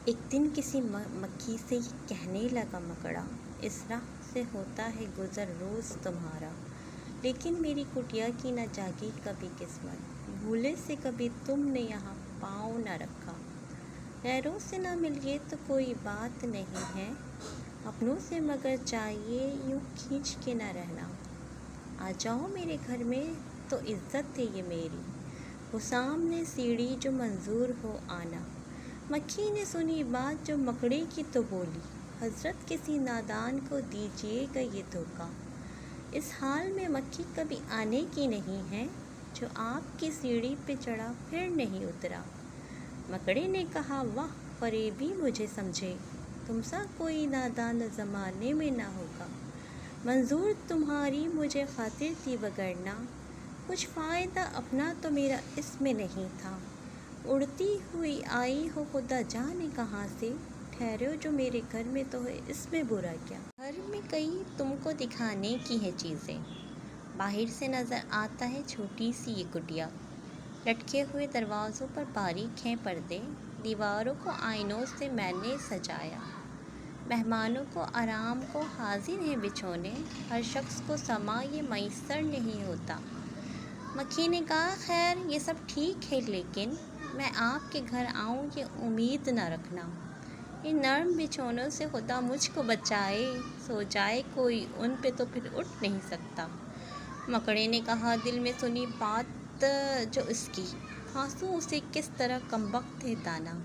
ایک دن کسی مکھی سے کہنے لگا مکڑا، اس راہ سے ہوتا ہے گزر روز تمہارا، لیکن میری کٹیا کی نہ جاگی کبھی قسمت، بھولے سے کبھی تم نے یہاں پاؤں نہ رکھا۔ غیروں سے نہ ملیے تو کوئی بات نہیں ہے، اپنوں سے مگر چاہیے یوں کھینچ کے نہ رہنا۔ آ جاؤ میرے گھر میں تو عزت ہے یہ میری، ہو سامنے سیڑھی جو منظور ہو آنا۔ مکھی نے سنی بات جو مکڑے کی تو بولی، حضرت کسی نادان کو دیجیے گا یہ دھوکہ، اس حال میں مکھی کبھی آنے کی نہیں ہے، جو آپ کی سیڑھی پہ چڑھا پھر نہیں اترا۔ مکڑے نے کہا واہ فریبی مجھے سمجھے، تم سا کوئی نادان زمانے میں نہ ہوگا، منظور تمہاری مجھے خاطر تھی وگرنہ، کچھ فائدہ اپنا تو میرا اس میں نہیں تھا، اڑتی ہوئی آئی ہو خدا جانے کہاں سے، ٹھہرو جو میرے گھر میں تو ہے اس میں برا کیا۔ گھر میں کئی تم کو دکھانے کی ہے چیزیں، باہر سے نظر آتا ہے چھوٹی سی یہ کٹیا، لٹکے ہوئے دروازوں پر باریک ہیں پردے، دیواروں کو آئینوں سے میں نے سجایا، مہمانوں کو آرام کو حاضر ہیں بچھونے، ہر شخص کو سما یہ میسر نہیں ہوتا۔ مکھی نے کہا خیر یہ سب ٹھیک ہے لیکن میں آپ کے گھر آؤں یہ امید نہ رکھنا، ان نرم بچھونوں سے خدا مجھ کو بچائے، سو جائے کوئی ان پہ تو پھر اٹھ نہیں سکتا۔ مکڑے نے کہا دل میں سنی بات جو اس کی، ہانسوں اسے کس طرح کمبخت ہے دانا،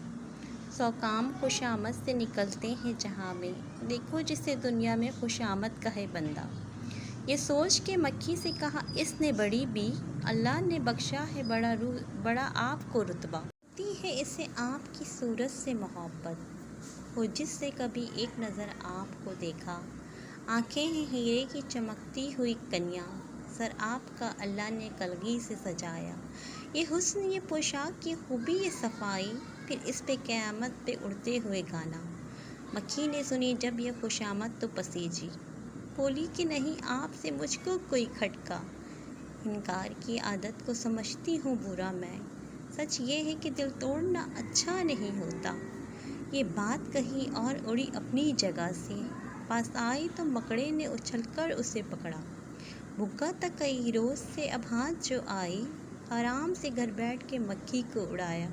سو کام خوشامد سے نکلتے ہیں جہاں میں، دیکھو جسے دنیا میں خوشامد کہے بندہ۔ یہ سوچ کے مکھی سے کہا اس نے بڑی بھی، اللہ نے بخشا ہے بڑا آپ کو رتبہ، ہوتی ہے اسے آپ کی صورت سے محبت، ہو جس سے کبھی ایک نظر آپ کو دیکھا، آنکھیں ہیں ہیرے کی چمکتی ہوئی کنیا، سر آپ کا اللہ نے کلگی سے سجایا، یہ حسن یہ پوشاک یہ خوبی یہ صفائی، پھر اس پہ قیامت پہ اڑتے ہوئے گانا۔ مکھی نے سنی جب یہ خوشامد تو پسیجی، بولی کہ نہیں آپ سے مجھ کو کوئی کھٹکا، انکار کی عادت کو سمجھتی ہوں برا میں، سچ یہ ہے کہ دل توڑنا اچھا نہیں ہوتا۔ یہ بات کہی اور اڑی اپنی جگہ سے، پاس آئی تو مکڑے نے اچھل کر اسے پکڑا، بھوکا تھا کئی روز سے اب ہاتھ جو آئی، آرام سے گھر بیٹھ کے مکھی کو اڑایا۔